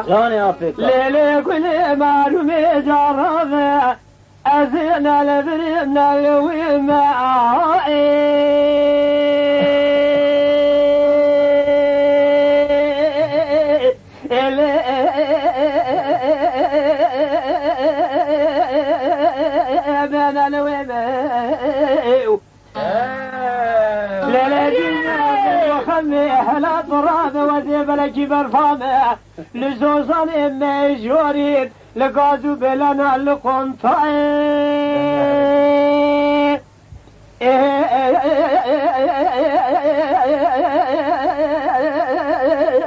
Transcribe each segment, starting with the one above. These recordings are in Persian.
جاني أفكار ليلي كل معلوم جرب أزينا لبرمنا الوماء من الوماء وخمي أهلا طراب وذيب الجبل فامع لزوزان ميجورين لقادوا بلنا القنطعين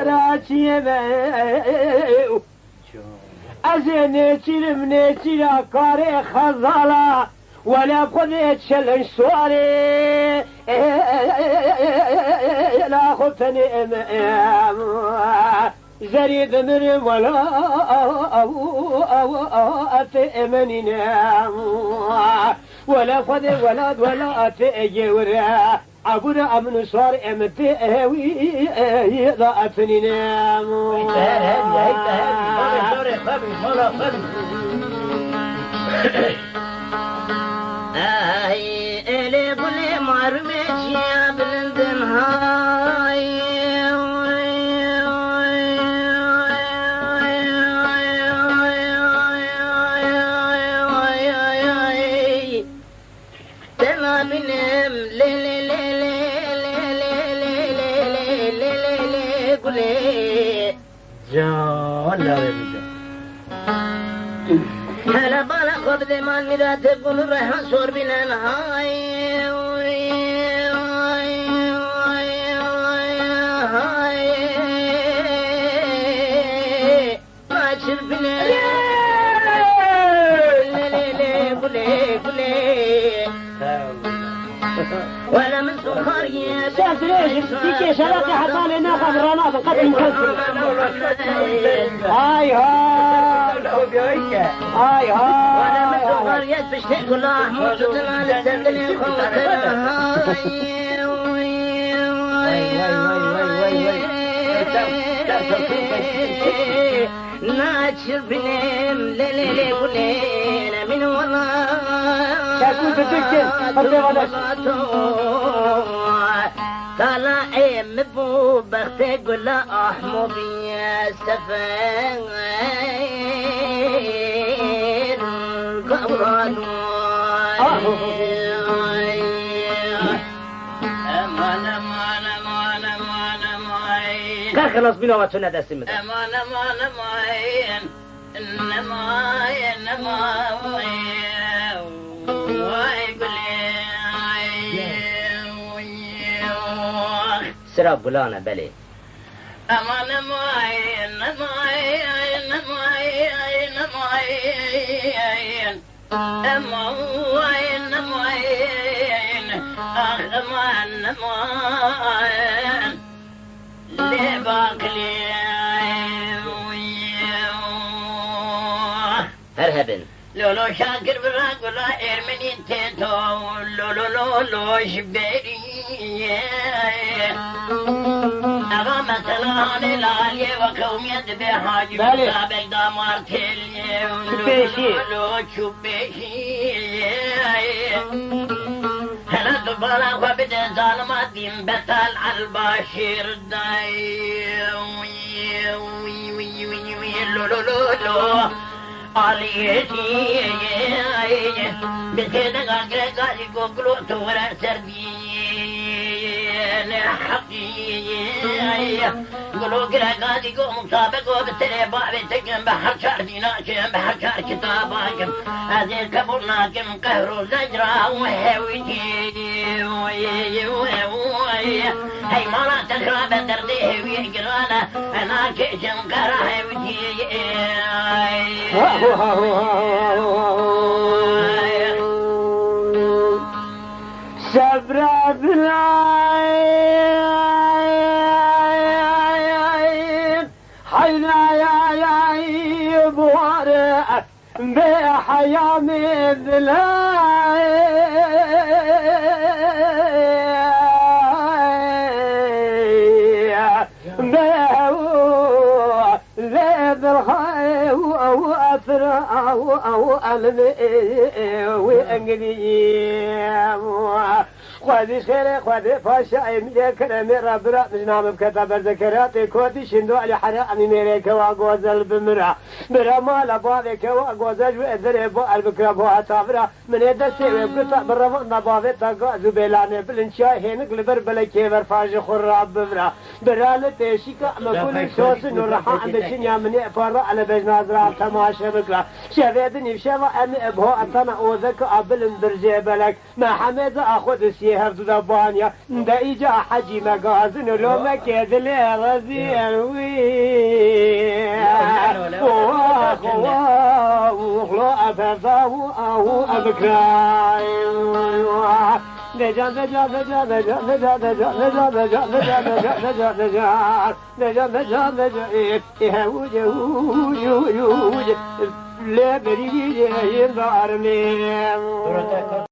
راتي ميو أزيني تلمني تلا كاري خزالا ولا قضيت شلن سواري لا خفتني زريد مرم ولا أتأمني نام ولا قضي ولد ولا أتأجي ورا عبر أمن صار أمتي أهوي ضعفني نام إلي قولي مرميش يا بلندن هاي تلا منهم ليلي ليلي ليلي ليلي قولي جان لا بيبدا هلا بالا خذ لي مال مذا تقول الرحمن صور بنا الهاي ما تشربنا ولا من سخرية شاف ليش تيجي شرطي حتى لنا خبرنا بقدر مكسر هاي هاي ولا من سخرية بشتي كل أحمد تدنا لتدني ناتشر بنام ليلي كلنا من والله شاكون بالدكتور خلي غداش طلع مبو بختي قول له احمد يا سفير قبران خلاص بينا واتشنا دسم امان سراب بلانا بلي هرهبن لولو شاكر براك ولا ارمني تيتو لولو شبيري اغا مثلا هاني لالي وكومية بحاجي بسابق دامار تلي لولو شبيشي هلا دبالا وبدا ظالمات دين بتال عالباشر داي لولو عليتي بسيدك أقرأ قوقلو تورا سردين حقي قلو قرأ قوم مسابق وبتري بابتكم بحر شارديناكم بحر شار كتاباكم هذه كبرناكم قهروا زجرا وهويتي هاي مرة تخرب درديه ويقرانا أنا كيشم قرأ صبر بالعين حينا يا بوارع بحياة من العين فرا أو ألمي وأنجلي خودی خیره خودی فاشای میده کرمی را برا مجنام بکتا برزکراتی کودی شندو علی حرامی میره کوا گوزل بمرا برا مالا باوی کوا گوزل و ادره با البکرا با عطا من دستی و بکتا برا نباوی تا گازو بیلانه بلنشای هنگ لبر بلکی بر فاج خراب بمرا برا لتشی که مکول شوس نورحان بشین یا منی پارا علی بجنازرا تماشا بکلا شویدنی شوا امی ابها اتنا اوزک ابلن برجه بلک ما حمید اخود سی هفت دبانيا دايجا حجي مقازن لو ما كيد لي رزين وي وخلو أفزاو أو أبكراي نجا نجا نجا نجا نجا نجا نجا نجا نجا نجا نجا نجا نجا نجا إيه وجه وجه لا بريد ينظر لي